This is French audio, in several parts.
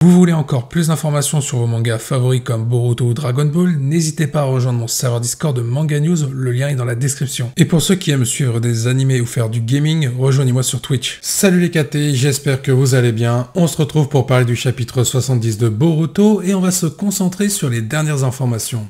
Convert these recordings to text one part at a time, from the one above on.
Vous voulez encore plus d'informations sur vos mangas favoris comme Boruto ou Dragon Ball? N'hésitez pas à rejoindre mon serveur Discord de Manga News, le lien est dans la description. Et pour ceux qui aiment suivre des animés ou faire du gaming, rejoignez-moi sur Twitch. Salut les KT, j'espère que vous allez bien. On se retrouve pour parler du chapitre 70 de Boruto et on va se concentrer sur les dernières informations.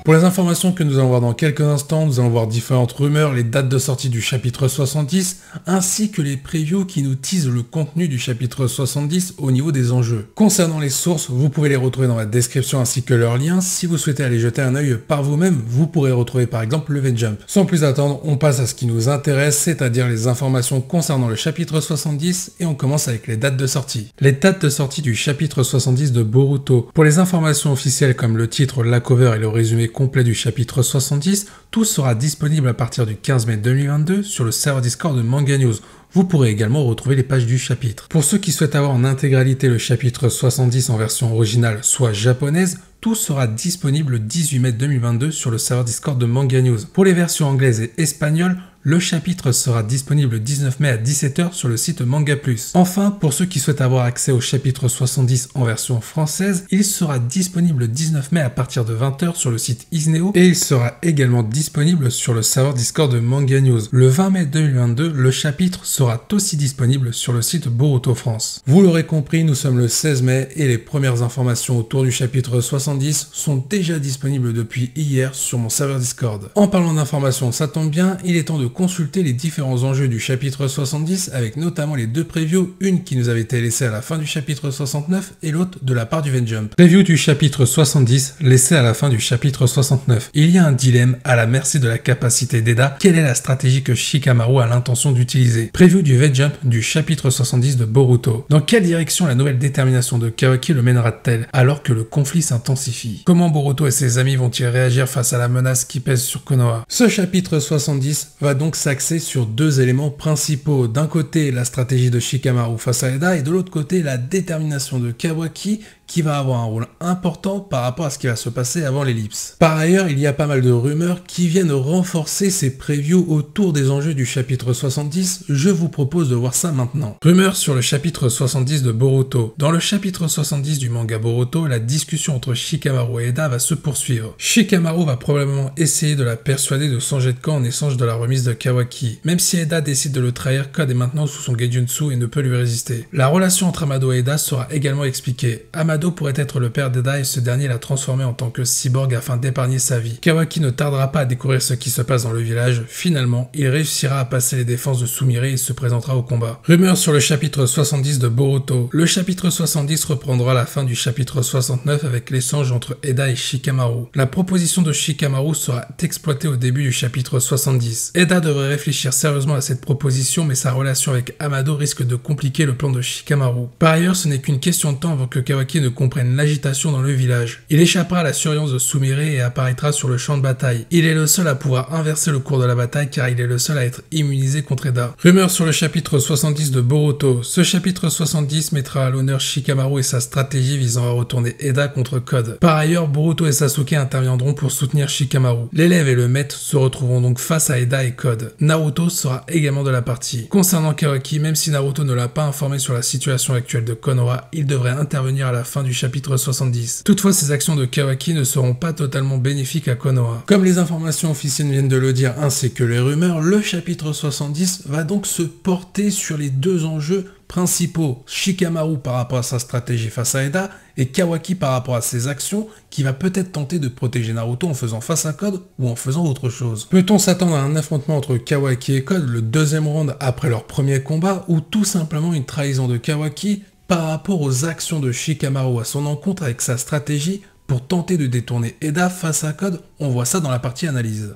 Pour les informations que nous allons voir dans quelques instants, nous allons voir différentes rumeurs, les dates de sortie du chapitre 70, ainsi que les previews qui nous teasent le contenu du chapitre 70 au niveau des enjeux. Concernant les sources, vous pouvez les retrouver dans la description ainsi que leurs liens. Si vous souhaitez aller jeter un œil par vous-même, vous pourrez retrouver par exemple le V-Jump. Sans plus attendre, on passe à ce qui nous intéresse, c'est-à-dire les informations concernant le chapitre 70 et on commence avec les dates de sortie. Les dates de sortie du chapitre 70 de Boruto. Pour les informations officielles comme le titre, la cover et le résumé complet du chapitre 70, tout sera disponible à partir du 15 mai 2022 sur le serveur Discord de Manga News. Vous pourrez également retrouver les pages du chapitre. Pour ceux qui souhaitent avoir en intégralité le chapitre 70 en version originale, soit japonaise, tout sera disponible le 18 mai 2022 sur le serveur Discord de Manga News. Pour les versions anglaises et espagnoles, le chapitre sera disponible le 19 mai à 17 h sur le site Manga Plus. Enfin, pour ceux qui souhaitent avoir accès au chapitre 70 en version française, il sera disponible le 19 mai à partir de 20 h sur le site Isneo et il sera également disponible sur le serveur Discord de Manga News. Le 20 mai 2022, le chapitre sera aussi disponible sur le site Boruto France. Vous l'aurez compris, nous sommes le 16 mai et les premières informations autour du chapitre 70 sont déjà disponibles depuis hier sur mon serveur Discord. En parlant d'informations, ça tombe bien, il est temps de consulter les différents enjeux du chapitre 70 avec notamment les deux previews, une qui nous avait été laissée à la fin du chapitre 69 et l'autre de la part du V-Jump. Preview du chapitre 70 laissée à la fin du chapitre 69. Il y a un dilemme à la merci de la capacité d'Eda. Quelle est la stratégie que Shikamaru a l'intention d'utiliser? Preview du V-Jump du chapitre 70 de Boruto. Dans quelle direction la nouvelle détermination de Kawaki le mènera-t-elle alors que le conflit s'intensifie? Comment Boruto et ses amis vont-ils réagir face à la menace qui pèse sur Konoha? Ce chapitre 70 va donc s'axer sur deux éléments principaux. D'un côté, la stratégie de Shikamaru face à Eda et de l'autre côté, la détermination de Kawaki qui va avoir un rôle important par rapport à ce qui va se passer avant l'ellipse. Par ailleurs, il y a pas mal de rumeurs qui viennent renforcer ces previews autour des enjeux du chapitre 70. Je vous propose de voir ça maintenant. Rumeurs sur le chapitre 70 de Boruto. Dans le chapitre 70 du manga Boruto, la discussion entre Shikamaru et Eda va se poursuivre. Shikamaru va probablement essayer de la persuader de changer de camp en échange de la remise de Kawaki. Même si Eda décide de le trahir, Code est maintenant sous son Genjutsu et ne peut lui résister. La relation entre Amado et Eda sera également expliquée. Amado pourrait être le père d'Eda et ce dernier l'a transformé en tant que cyborg afin d'épargner sa vie. Kawaki ne tardera pas à découvrir ce qui se passe dans le village. Finalement, il réussira à passer les défenses de Sumire et se présentera au combat. Rumeurs sur le chapitre 70 de Boruto. Le chapitre 70 reprendra la fin du chapitre 69 avec l'échange entre Eda et Shikamaru. La proposition de Shikamaru sera exploitée au début du chapitre 70. Eda devrait réfléchir sérieusement à cette proposition, mais sa relation avec Amado risque de compliquer le plan de Shikamaru. Par ailleurs, ce n'est qu'une question de temps avant que Kawaki ne comprenne l'agitation dans le village. Il échappera à la surveillance de Sumire et apparaîtra sur le champ de bataille. Il est le seul à pouvoir inverser le cours de la bataille car il est le seul à être immunisé contre Eda. Rumeurs sur le chapitre 70 de Boruto. Ce chapitre 70 mettra à l'honneur Shikamaru et sa stratégie visant à retourner Eda contre Code. Par ailleurs, Boruto et Sasuke interviendront pour soutenir Shikamaru. L'élève et le maître se retrouveront donc face à Eda et Code. Naruto sera également de la partie. Concernant Kawaki, même si Naruto ne l'a pas informé sur la situation actuelle de Konoha, il devrait intervenir à la fin du chapitre 70. Toutefois, ces actions de Kawaki ne seront pas totalement bénéfiques à Konoha. Comme les informations officielles viennent de le dire ainsi que les rumeurs, le chapitre 70 va donc se porter sur les deux enjeux principaux, Shikamaru par rapport à sa stratégie face à Eda et Kawaki par rapport à ses actions qui va peut-être tenter de protéger Naruto en faisant face à Code ou en faisant autre chose. Peut-on s'attendre à un affrontement entre Kawaki et Code le deuxième round après leur premier combat ou tout simplement une trahison de Kawaki par rapport aux actions de Shikamaru à son encontre avec sa stratégie pour tenter de détourner Eda face à Code? On voit ça dans la partie analyse.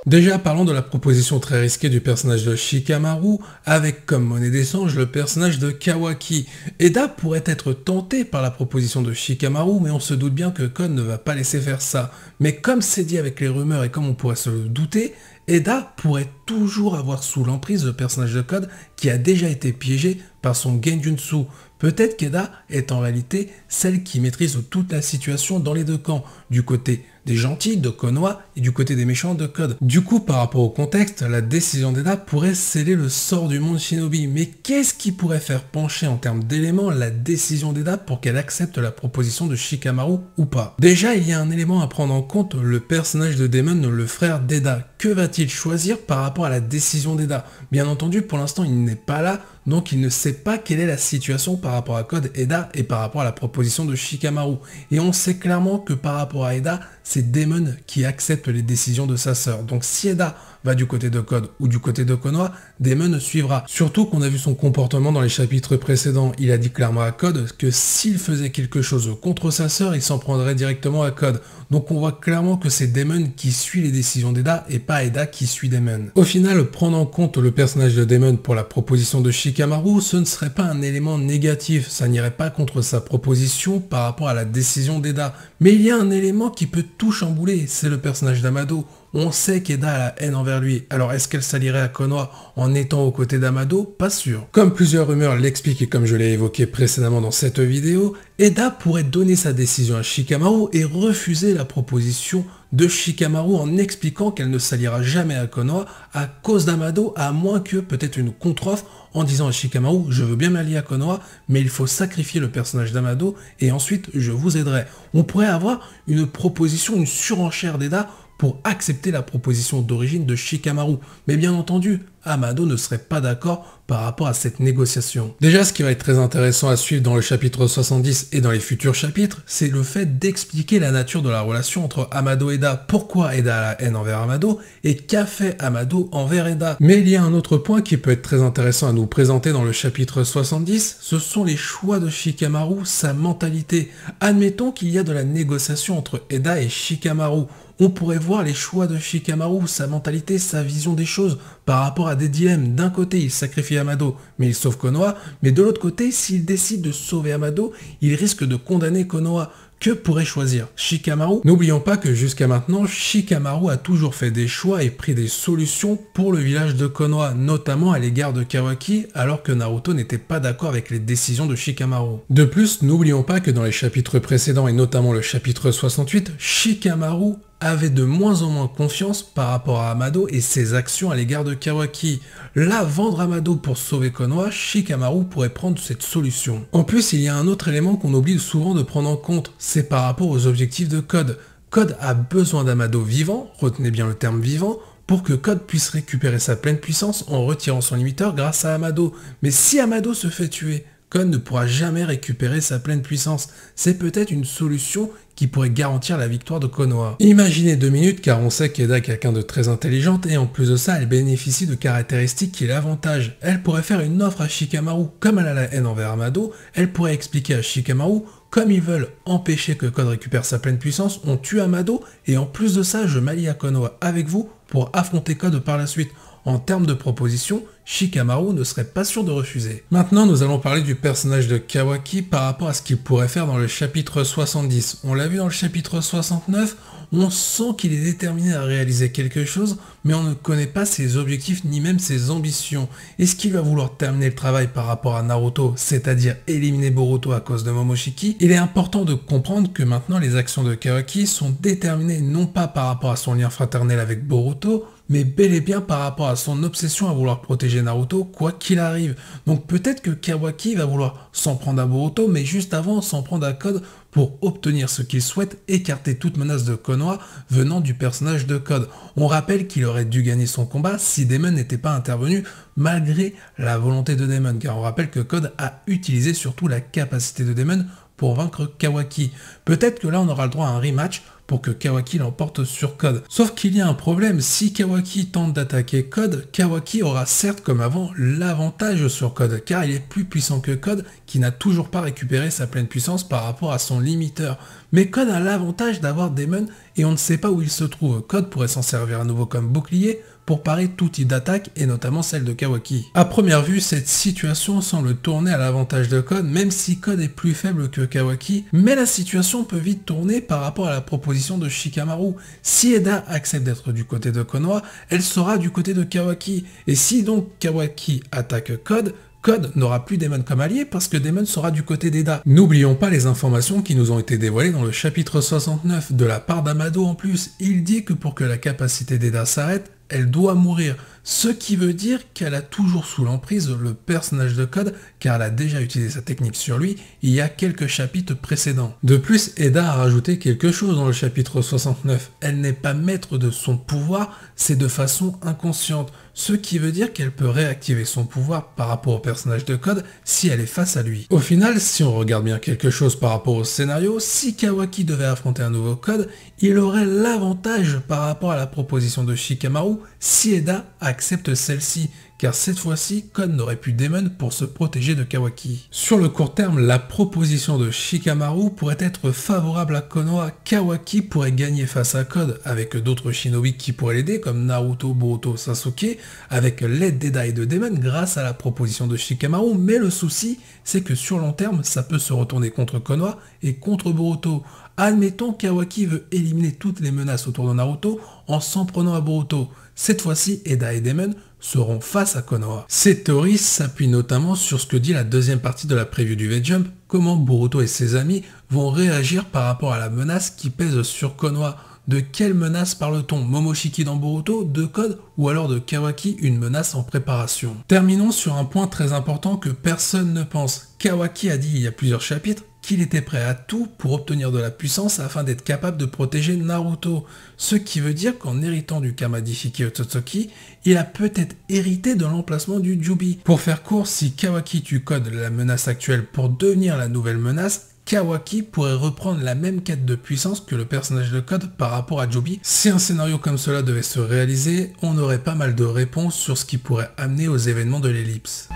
Déjà, parlons de la proposition très risquée du personnage de Shikamaru, avec comme monnaie d'échange le personnage de Kawaki. Eda pourrait être tenté par la proposition de Shikamaru, mais on se doute bien que Code ne va pas laisser faire ça. Mais comme c'est dit avec les rumeurs et comme on pourrait se le douter, Eda pourrait toujours avoir sous l'emprise le personnage de Code qui a déjà été piégé par son Genjutsu. Peut-être qu'Eda est en réalité celle qui maîtrise toute la situation dans les deux camps, du côté des gentils de Konoha et du côté des méchants de Code. Du coup, par rapport au contexte, la décision d'Eda pourrait sceller le sort du monde Shinobi. Mais qu'est-ce qui pourrait faire pencher en termes d'éléments la décision d'Eda pour qu'elle accepte la proposition de Shikamaru ou pas? Déjà, il y a un élément à prendre en compte, le personnage de Damon, le frère d'Eda. Que va-t-il choisir par rapport à la décision d'Eda? Bien entendu, pour l'instant, il n'est pas là, donc il ne sait pas quelle est la situation par rapport à Code, Eda et par rapport à la proposition de Shikamaru. Et on sait clairement que par rapport à Eda, c'est Damon qui accepte les décisions de sa sœur. Donc si Eda va du côté de Code ou du côté de Konoha, Damon suivra. Surtout qu'on a vu son comportement dans les chapitres précédents. Il a dit clairement à Code que s'il faisait quelque chose contre sa sœur, il s'en prendrait directement à Code. Donc on voit clairement que c'est Damon qui suit les décisions d'Eda et pas Eda qui suit Damon. Au final, prendre en compte le personnage de Damon pour la proposition de Shikamaru, ce ne serait pas un élément négatif, ça n'irait pas contre sa proposition par rapport à la décision d'Eda. Mais il y a un élément qui peut tout chambouler, c'est le personnage d'Amado. On sait qu'Eda a la haine envers lui, alors est-ce qu'elle s'allierait à Konoha en étant aux côtés d'Amado? Pas sûr. Comme plusieurs rumeurs l'expliquent et comme je l'ai évoqué précédemment dans cette vidéo, Eda pourrait donner sa décision à Shikamaru et refuser la proposition de Shikamaru en expliquant qu'elle ne s'alliera jamais à Konoha à cause d'Amado, à moins que peut-être une contre-offre en disant à Shikamaru « je veux bien m'allier à Konoha, mais il faut sacrifier le personnage d'Amado et ensuite je vous aiderai ». On pourrait avoir une proposition, une surenchère d'Eda pour accepter la proposition d'origine de Shikamaru. Mais bien entendu, Amado ne serait pas d'accord par rapport à cette négociation. Déjà, ce qui va être très intéressant à suivre dans le chapitre 70 et dans les futurs chapitres, c'est le fait d'expliquer la nature de la relation entre Amado et Eda. Pourquoi Eda a la haine envers Amado et qu'a fait Amado envers Eda. Mais il y a un autre point qui peut être très intéressant à nous présenter dans le chapitre 70, ce sont les choix de Shikamaru, sa mentalité. Admettons qu'il y a de la négociation entre Eda et Shikamaru. On pourrait voir les choix de Shikamaru, sa mentalité, sa vision des choses par rapport à des dilemmes. D'un côté, il sacrifie Amado, mais il sauve Konoha, mais de l'autre côté, s'il décide de sauver Amado, il risque de condamner Konoha. Que pourrait choisir Shikamaru? N'oublions pas que jusqu'à maintenant, Shikamaru a toujours fait des choix et pris des solutions pour le village de Konoha, notamment à l'égard de Kawaki, alors que Naruto n'était pas d'accord avec les décisions de Shikamaru. De plus, n'oublions pas que dans les chapitres précédents, et notamment le chapitre 68, Shikamaru avait de moins en moins confiance par rapport à Amado et ses actions à l'égard de Kawaki. Là, vendre Amado pour sauver Konoha, Shikamaru pourrait prendre cette solution. En plus, il y a un autre élément qu'on oublie souvent de prendre en compte, c'est par rapport aux objectifs de Code. Code a besoin d'Amado vivant, retenez bien le terme vivant, pour que Code puisse récupérer sa pleine puissance en retirant son limiteur grâce à Amado. Mais si Amado se fait tuer, Code ne pourra jamais récupérer sa pleine puissance. C'est peut-être une solution qui pourrait garantir la victoire de Konoha. Imaginez 2 minutes car on sait qu'Eda est quelqu'un de très intelligente et en plus de ça, elle bénéficie de caractéristiques qui l'avantage. Elle pourrait faire une offre à Shikamaru. Comme elle a la haine envers Amado, elle pourrait expliquer à Shikamaru comme ils veulent empêcher que Code récupère sa pleine puissance, on tue Amado et en plus de ça, je m'allie à Konoha avec vous pour affronter Code par la suite. En termes de proposition, Shikamaru ne serait pas sûr de refuser. Maintenant, nous allons parler du personnage de Kawaki par rapport à ce qu'il pourrait faire dans le chapitre 70. On l'a vu dans le chapitre 69, on sent qu'il est déterminé à réaliser quelque chose, mais on ne connaît pas ses objectifs ni même ses ambitions. Est-ce qu'il va vouloir terminer le travail par rapport à Naruto, c'est-à-dire éliminer Boruto à cause de Momoshiki? Il est important de comprendre que maintenant les actions de Kawaki sont déterminées non pas par rapport à son lien fraternel avec Boruto, mais bel et bien par rapport à son obsession à vouloir protéger Naruto quoi qu'il arrive. Donc peut-être que Kawaki va vouloir s'en prendre à Boruto, mais juste avant s'en prendre à Code pour obtenir ce qu'il souhaite, écarter toute menace de Konoha venant du personnage de Code. On rappelle qu'il aurait dû gagner son combat si Damon n'était pas intervenu malgré la volonté de Damon, car on rappelle que Code a utilisé surtout la capacité de Damon pour vaincre Kawaki. Peut-être que là on aura le droit à un rematch pour que Kawaki l'emporte sur Code. Sauf qu'il y a un problème, si Kawaki tente d'attaquer Code, Kawaki aura certes comme avant l'avantage sur Code, car il est plus puissant que Code, qui n'a toujours pas récupéré sa pleine puissance par rapport à son limiteur. Mais Code a l'avantage d'avoir Damon et on ne sait pas où il se trouve. Code pourrait s'en servir à nouveau comme bouclier pour parer tout type d'attaque et notamment celle de Kawaki. A première vue, cette situation semble tourner à l'avantage de Code, même si Code est plus faible que Kawaki, mais la situation peut vite tourner par rapport à la proposition de Shikamaru. Si Eda accepte d'être du côté de Konoha, elle sera du côté de Kawaki, et si donc Kawaki attaque Code, Code n'aura plus Daemon comme allié parce que Daemon sera du côté d'Eda. N'oublions pas les informations qui nous ont été dévoilées dans le chapitre 69 de la part d'Amado en plus. Il dit que pour que la capacité d'Eda s'arrête, elle doit mourir. Ce qui veut dire qu'elle a toujours sous l'emprise le personnage de Code car elle a déjà utilisé sa technique sur lui il y a quelques chapitres précédents. De plus, Eda a rajouté quelque chose dans le chapitre 69. Elle n'est pas maître de son pouvoir, c'est de façon inconsciente. Ce qui veut dire qu'elle peut réactiver son pouvoir par rapport au personnage de Code si elle est face à lui. Au final, si on regarde bien quelque chose par rapport au scénario, si Kawaki devait affronter un nouveau Code, il aurait l'avantage par rapport à la proposition de Shikamaru si Eda accepte celle-ci, car cette fois-ci, Code n'aurait plus Daemon pour se protéger de Kawaki. Sur le court terme, la proposition de Shikamaru pourrait être favorable à Konoha. Kawaki pourrait gagner face à Code avec d'autres shinobi qui pourraient l'aider comme Naruto, Boruto, Sasuke, avec l'aide d'Eda et de Daemon grâce à la proposition de Shikamaru, mais le souci, c'est que sur long terme, ça peut se retourner contre Konoha et contre Boruto. Admettons Kawaki veut éliminer toutes les menaces autour de Naruto en s'en prenant à Boruto. Cette fois-ci, Eda et Daemon seront face à Konoha. Cette théorie s'appuie notamment sur ce que dit la deuxième partie de la preview du V-Jump, comment Boruto et ses amis vont réagir par rapport à la menace qui pèse sur Konoha. De quelle menace parle-t-on? Momoshiki dans Boruto, de Code ou alors de Kawaki, une menace en préparation? Terminons sur un point très important que personne ne pense. Kawaki a dit il y a plusieurs chapitres qu'il était prêt à tout pour obtenir de la puissance afin d'être capable de protéger Naruto. Ce qui veut dire qu'en héritant du Kamadishiki Otsutsuki, il a peut-être hérité de l'emplacement du Jubi. Pour faire court, si Kawaki tue Code, la menace actuelle, pour devenir la nouvelle menace, Kawaki pourrait reprendre la même quête de puissance que le personnage de Code par rapport à Jubi. Si un scénario comme cela devait se réaliser, on aurait pas mal de réponses sur ce qui pourrait amener aux événements de l'ellipse.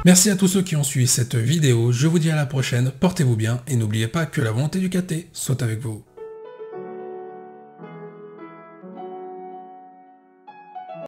Merci à tous ceux qui ont suivi cette vidéo, je vous dis à la prochaine, portez-vous bien et n'oubliez pas que la volonté du KT soit avec vous.